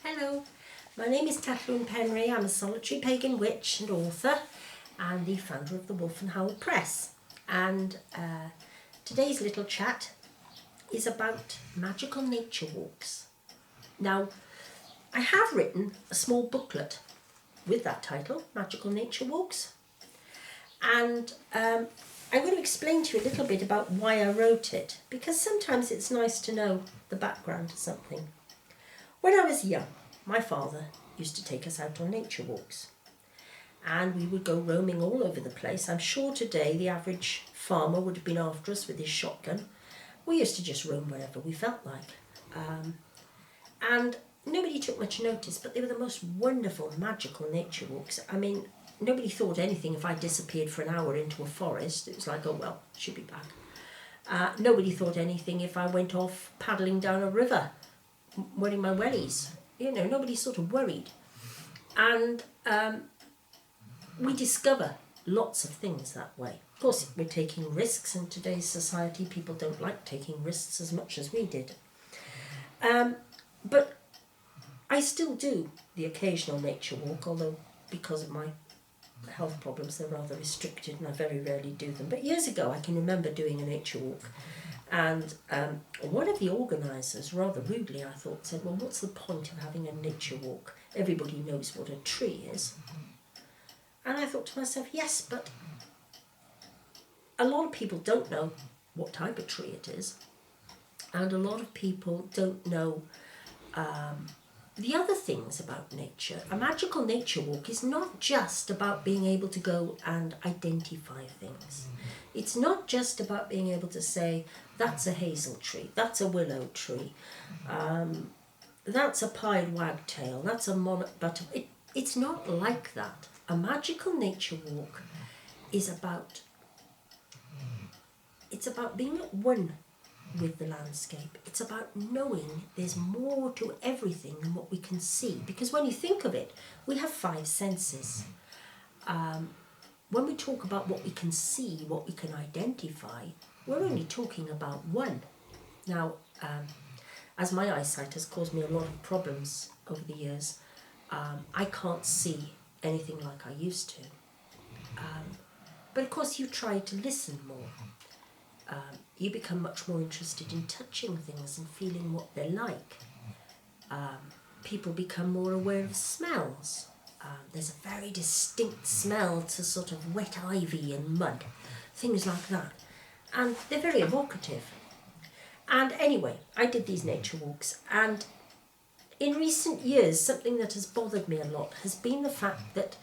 Hello, my name is Tatloon Penry. I'm a solitary pagan witch and author and the founder of the Wolf and Howl Press. And today's little chat is about magical nature walks. Now, I have written a small booklet with that title, Magical Nature Walks. And I'm going to explain to you a little bit about why I wrote it, because sometimes it's nice to know the background to something. When I was young, my father used to take us out on nature walks, and we would go roaming all over the place. I'm sure today the average farmer would have been after us with his shotgun. We used to just roam wherever we felt like. And nobody took much notice, but they were the most wonderful, magical nature walks. I mean, nobody thought anything if I disappeared for an hour into a forest. It was like, oh well, she'll be back. Nobody thought anything if I went off paddling down a river wearing my wellies. You know, nobody sort of worried. And we discover lots of things that way. Of course, we're taking risks in today's society. People don't like taking risks as much as we did. But I still do the occasional nature walk, although because of my health problems they're rather restricted and I very rarely do them. But years ago I can remember doing a nature walk, and one of the organisers, rather rudely I thought, said, well, what's the point of having a nature walk? Everybody knows what a tree is. And I thought to myself, yes, but a lot of people don't know what type of tree it is, and a lot of people don't know the other things about nature. A magical nature walk is not just about being able to go and identify things. It's not just about being able to say, that's a hazel tree, that's a willow tree, that's a pied wagtail, that's a monarch butterfly. It's not like that. A magical nature walk is about being at one with the landscape. It's about knowing there's more to everything than what we can see. Because when you think of it, we have five senses. When we talk about what we can see, what we can identify, we're only talking about one. Now, as my eyesight has caused me a lot of problems over the years, I can't see anything like I used to. But of course you try to listen more. You become much more interested in touching things and feeling what they're like. People become more aware of smells. There's a very distinct smell to sort of wet ivy and mud, things like that. And they're very evocative. And anyway, I did these nature walks, and in recent years, something that has bothered me a lot has been the fact that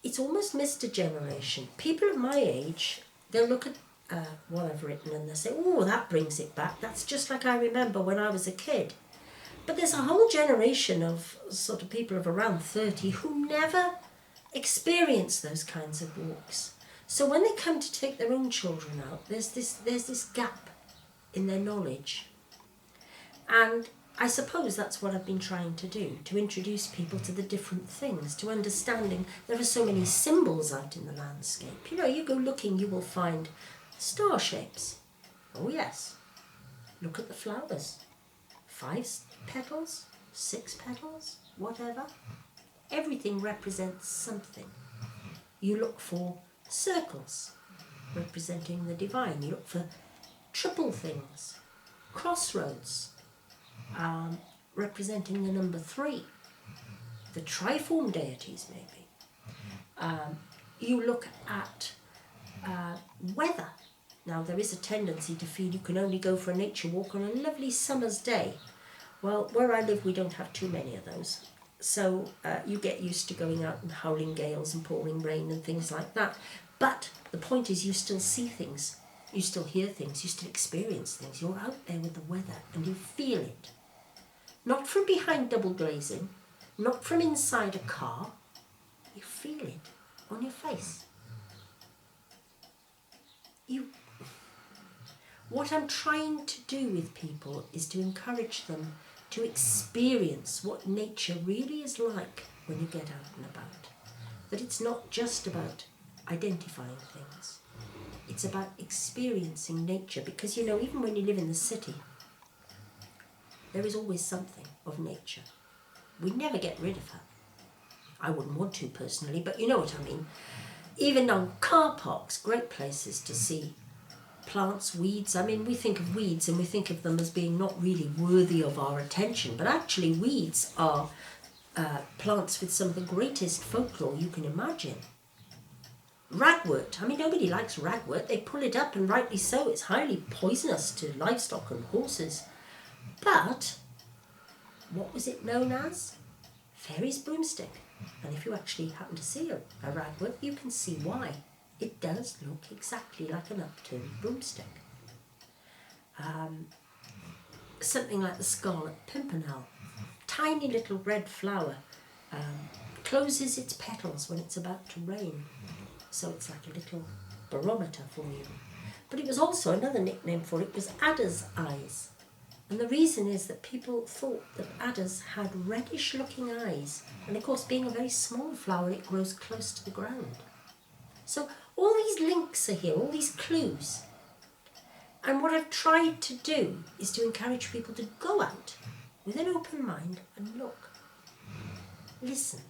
it's almost missed a generation. People of my age, they'll look at what I've written and they'll say, oh, that brings it back. That's just like I remember when I was a kid. But there's a whole generation of sort of people of around 30 who never experienced those kinds of walks. So when they come to take their own children out, there's this gap in their knowledge. And I suppose that's what I've been trying to do, to introduce people to the different things, to understanding there are so many symbols out in the landscape. You know, you go looking, you will find star shapes. Oh yes. Look at the flowers. 5 petals, 6 petals, whatever. Everything represents something. You look for circles, representing the divine. You look for triple things, crossroads, representing the number 3, the triform deities maybe. You look at weather. Now there is a tendency to feel you can only go for a nature walk on a lovely summer's day. Well, where I live we don't have too many of those. So you get used to going out and howling gales and pouring rain and things like that. But the point is you still see things, you still hear things, you still experience things. You're out there with the weather and you feel it. Not from behind double glazing, not from inside a car. You feel it on your face. What I'm trying to do with people is to encourage them to experience what nature really is like when you get out and about. That it's not just about identifying things. It's about experiencing nature, because you know, even when you live in the city, there is always something. of nature. We'd never get rid of her. I wouldn't want to personally, but you know what I mean. Even on car parks, great places to see plants, weeds. I mean, we think of weeds and we think of them as being not really worthy of our attention, but actually weeds are plants with some of the greatest folklore you can imagine. Ragwort. I mean, nobody likes ragwort. They pull it up, and rightly so. It's highly poisonous to livestock and horses. But what was it known as? Fairy's broomstick. And if you actually happen to see a ragwort, you can see why. It does look exactly like an upturned broomstick. Something like the scarlet pimpernel. Tiny little red flower. Closes its petals when it's about to rain. So it's like a little barometer for you. But it was also, another nickname for it was adder's eyes. And the reason is that people thought that adders had reddish looking eyes. And of course, being a very small flower, it grows close to the ground. So all these links are here, all these clues. And what I've tried to do is to encourage people to go out with an open mind and look, listen,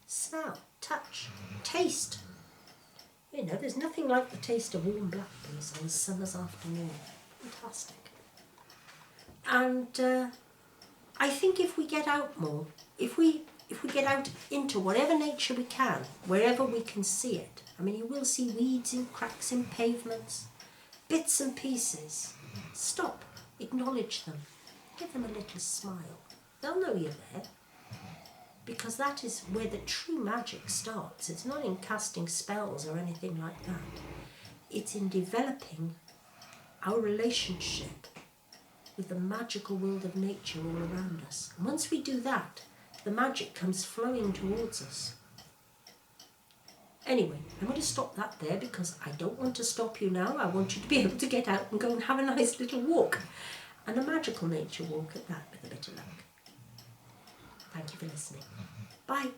smell, touch, taste. You know, there's nothing like the taste of warm blackberries on a summer's afternoon. Fantastic. And I think if we get out more, if we get out into whatever nature we can, wherever we can see it, I mean, you will see weeds in cracks in pavements, bits and pieces. Stop, acknowledge them, give them a little smile. They'll know you're there, because that is where the true magic starts. It's not in casting spells or anything like that. It's in developing our relationship with the magical world of nature all around us. And once we do that, the magic comes flowing towards us. Anyway, I'm going to stop that there because I don't want to stop you now. I want you to be able to get out and go and have a nice little walk. And a magical nature walk at that, with a bit of luck. Thank you for listening. Bye.